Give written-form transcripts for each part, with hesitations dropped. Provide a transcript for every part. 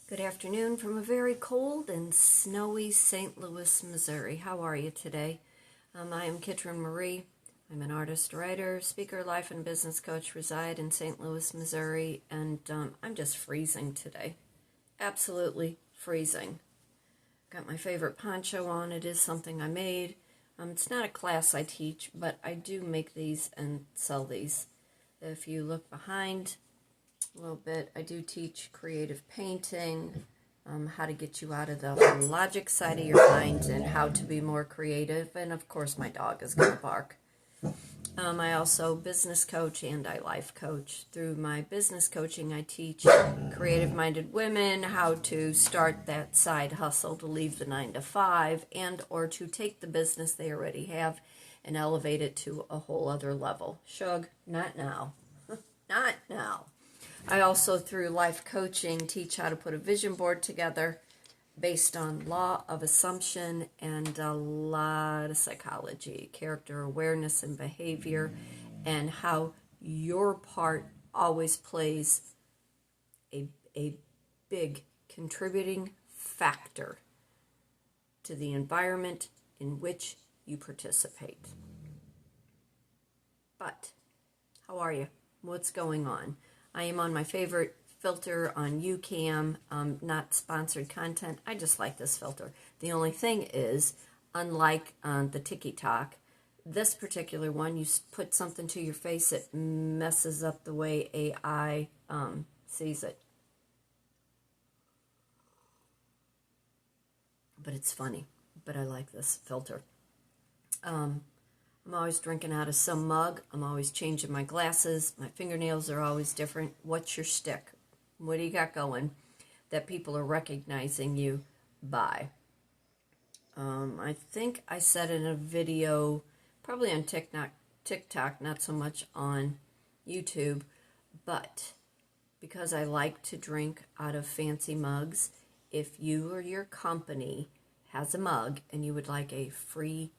Good afternoon from a very cold and snowy St. Louis, Missouri. How are you today? I am Kitrynmarie. I'm an artist, writer, speaker, life and business coach, reside in St. Louis, Missouri, and I'm just freezing today. Absolutely freezing. Got my favorite poncho on. It is something I made. It's not a class I teach, but I do make these and sell these. If you look behind a little bit, I do teach creative painting, how to get you out of the logic side of your mind and how to be more creative. And of course my dog is going to bark. I also business coach and I life coach. Through my business coaching, I teach creative-minded women how to start that side hustle to leave the 9-to-5 and or to take the business they already have and elevate it to a whole other level. Shug, not now. Not now. I also, through life coaching, teach how to put a vision board together based on law of assumption and a lot of psychology, character awareness and behavior, and how your part always plays a big contributing factor to the environment in which you participate. But, how are you? What's going on? I am on my favorite filter on UCam, not sponsored content. I just like this filter. The only thing is, unlike the TikTok, this particular one, you put something to your face, it messes up the way AI sees it. But it's funny. But I like this filter. I'm always drinking out of some mug. I'm always changing my glasses. My fingernails are always different. What's your shtick? What do you got going that people are recognizing you by? I think I said in a video, probably on TikTok, not so much on YouTube, but because I like to drink out of fancy mugs, if you or your company has a mug and you would like a free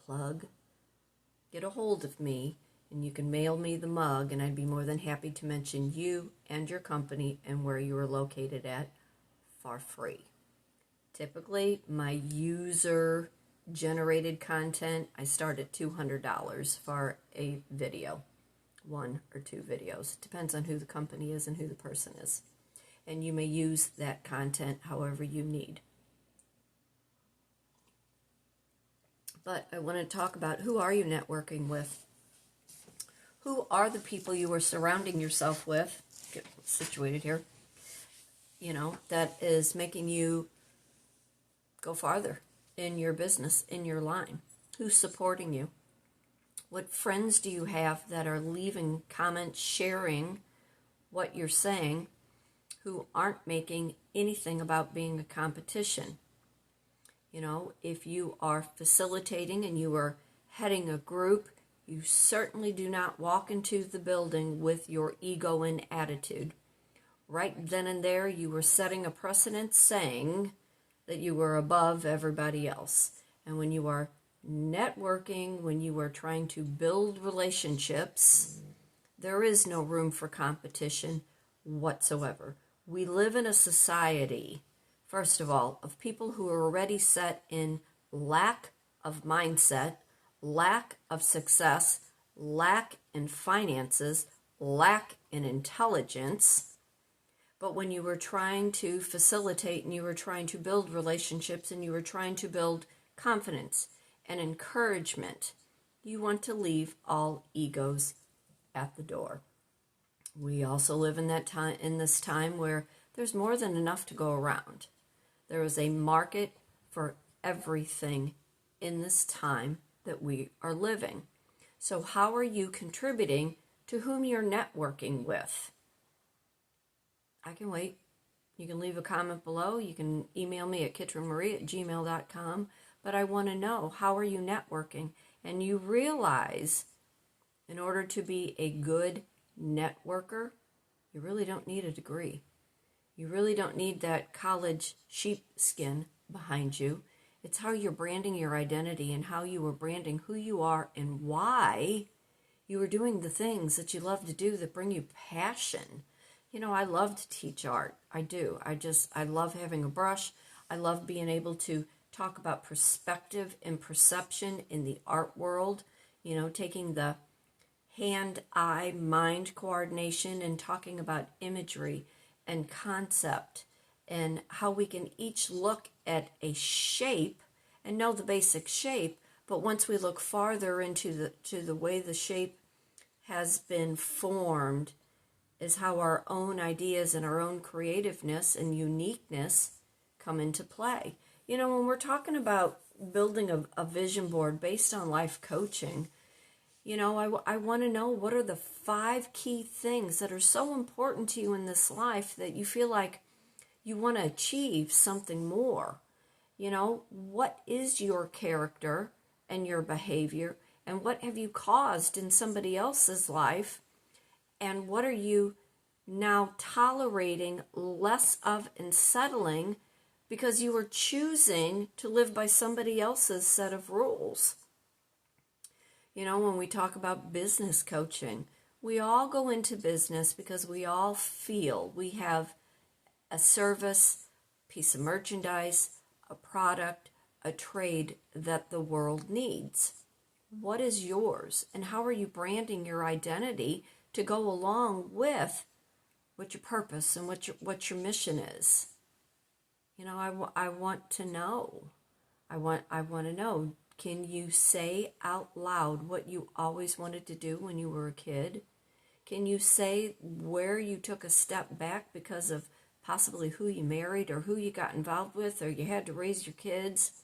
plug, get a hold of me and you can mail me the mug, and I'd be more than happy to mention you and your company and where you are located at for free. Typically, my user-generated content, I start at $200 for a video, 1 or 2 videos. Depends on who the company is and who the person is. And you may use that content however you need. But I want to talk about, who are you networking with? Who are the people you are surrounding yourself with? Get situated here. You know, that is making you go farther in your business, in your line. Who's supporting you? What friends do you have that are leaving comments, sharing what you're saying, who aren't making anything about being a competition? You know, if you are facilitating and you are heading a group, you certainly do not walk into the building with your ego and attitude. Right then and there, you were setting a precedent saying that you were above everybody else. And when you are networking, when you are trying to build relationships, there is no room for competition whatsoever. We live in a society, first of all, of people who are already set in lack of mindset, lack of success, lack in finances, lack in intelligence. But when you were trying to facilitate and you were trying to build relationships and you were trying to build confidence and encouragement, you want to leave all egos at the door. We also live in this time where there's more than enough to go around. There is a market for everything in this time that we are living. So how are you contributing to whom you're networking with? I can wait. You can leave a comment below. You can email me at kitrynmarie@gmail.com. But I want to know, how are you networking? And you realize, in order to be a good networker, you really don't need a degree. You really don't need that college sheepskin behind you. It's how you're branding your identity and how you are branding who you are and why you are doing the things that you love to do that bring you passion. I love to teach art. I do. I love having a brush. I love being able to talk about perspective and perception in the art world, taking the hand-eye mind coordination and talking about imagery and concept and how we can each look at a shape and know the basic shape, but once we look farther into the way the shape has been formed is how our own ideas and our own creativeness and uniqueness come into play. When we're talking about building a vision board based on life coaching, I want to know, what are the 5 key things that are so important to you in this life that you feel like you want to achieve something more? What is your character and your behavior, and what have you caused in somebody else's life, and what are you now tolerating less of and settling because you are choosing to live by somebody else's set of rules? When we talk about business coaching, we all go into business because we all feel we have a service, piece of merchandise, a product, a trade that the world needs. What is yours, and how are you branding your identity to go along with what your purpose and what your mission is? I want to know. I want to know. Can you say out loud what you always wanted to do when you were a kid? Can you say where you took a step back because of possibly who you married or who you got involved with, or you had to raise your kids?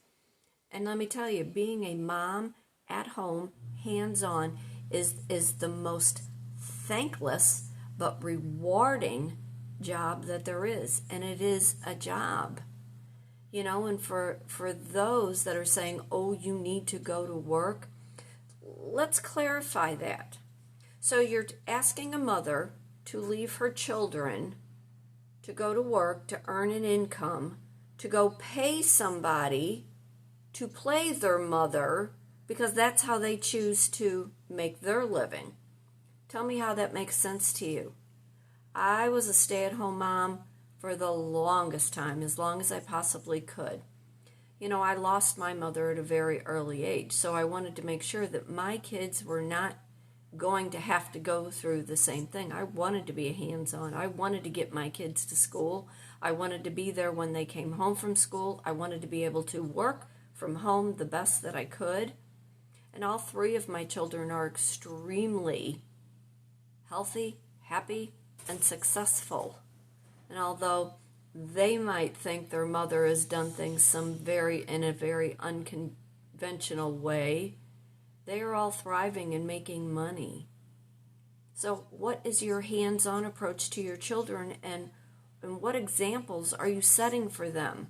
And let me tell you, being a mom at home, hands-on, is the most thankless but rewarding job that there is. And it is a job. And for those that are saying, oh, you need to go to work, let's clarify that. So you're asking a mother to leave her children to go to work, to earn an income, to go pay somebody to play their mother because that's how they choose to make their living. Tell me how that makes sense to you. I was a stay-at-home mom for the longest time, as long as I possibly could. I lost my mother at a very early age, so I wanted to make sure that my kids were not going to have to go through the same thing. I wanted to be hands-on. I wanted to get my kids to school. I wanted to be there when they came home from school. I wanted to be able to work from home the best that I could. And all 3 of my children are extremely healthy, happy, and successful. And although they might think their mother has done things in a very unconventional way, they are all thriving and making money. So what is your hands-on approach to your children, and what examples are you setting for them?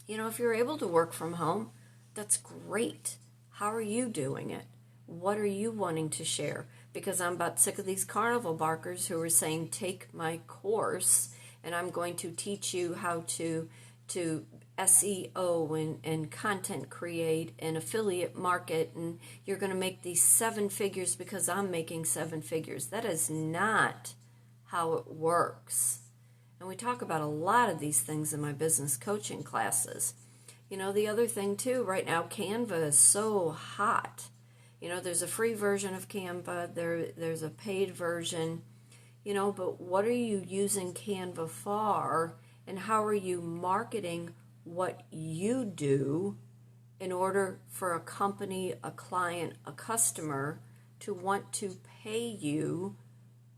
If you're able to work from home, that's great. How are you doing it? What are you wanting to share? Because I'm about sick of these carnival barkers who are saying, take my course, and I'm going to teach you how to SEO and content create and affiliate market, and you're going to make these 7 figures because I'm making 7 figures. That is not how it works. And we talk about a lot of these things in my business coaching classes. The other thing too, right now, Canva is so hot. There's a free version of Canva, there's a paid version, but what are you using Canva for, and how are you marketing what you do in order for a company, a client, a customer to want to pay you,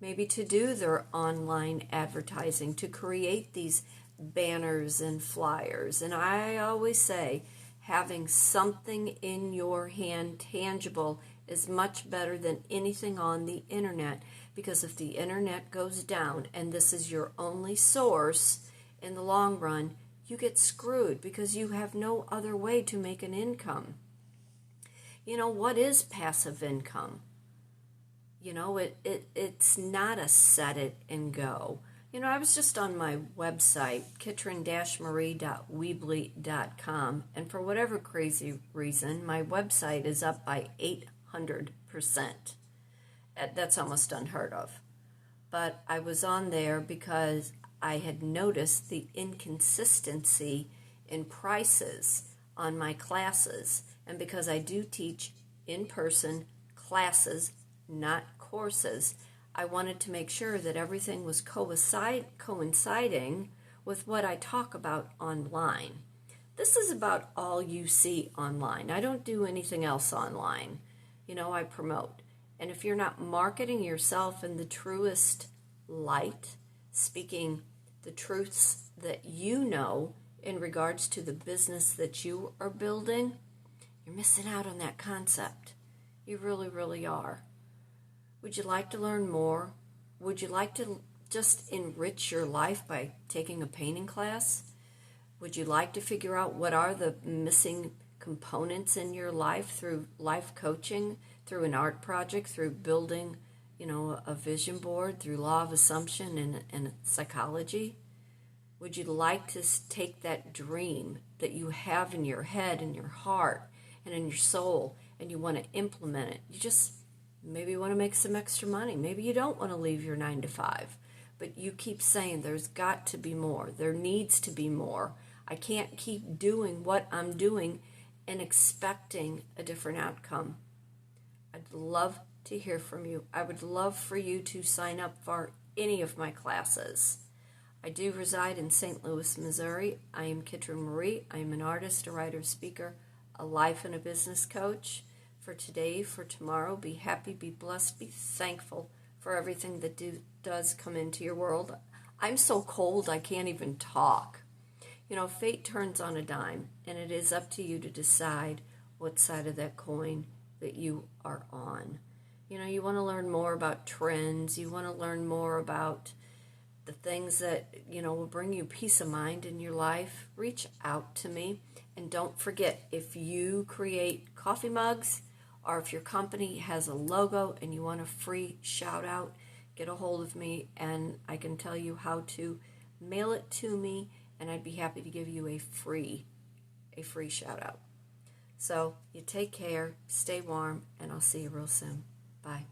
maybe to do their online advertising, to create these banners and flyers? And I always say, having something in your hand tangible is much better than anything on the internet, because if the internet goes down and this is your only source, in the long run you get screwed because you have no other way to make an income. What is passive income? It's not a set it and go. I was just on my website, kitryn-marie.weebly.com, and for whatever crazy reason, my website is up by 800%. That's almost unheard of. but I was on there because I had noticed the inconsistency in prices on my classes, and because I do teach in-person classes, not courses, I wanted to make sure that everything was coinciding with what I talk about online. This is about all you see online. I don't do anything else online. I promote. And if you're not marketing yourself in the truest light, speaking the truths that you know in regards to the business that you are building, you're missing out on that concept. You really, really are. Would you like to learn more? Would you like to just enrich your life by taking a painting class? Would you like to figure out what are the missing components in your life through life coaching, through an art project, through building, a vision board, through law of assumption and psychology? Would you like to take that dream that you have in your head, in your heart, and in your soul, and you want to implement it? You just maybe want to make some extra money. Maybe you don't want to leave your 9 to 5, but you keep saying there's got to be more. There needs to be more. I can't keep doing what I'm doing and expecting a different outcome. I'd love to hear from you. I would love for you to sign up for any of my classes. I do reside in St. Louis, Missouri. I am Kitrynmarie. I am an artist, a writer, speaker, a life and a business coach. For today, for tomorrow, be happy, be blessed, be thankful for everything that does come into your world. I'm so cold I can't even talk. Fate turns on a dime, and it is up to you to decide what side of that coin that you are on. You want to learn more about trends. You want to learn more about the things that, will bring you peace of mind in your life. Reach out to me. And don't forget, if you create coffee mugs or if your company has a logo and you want a free shout out, get a hold of me and I can tell you how to mail it to me, and I'd be happy to give you a free shout out. So you take care, stay warm, and I'll see you real soon. Bye.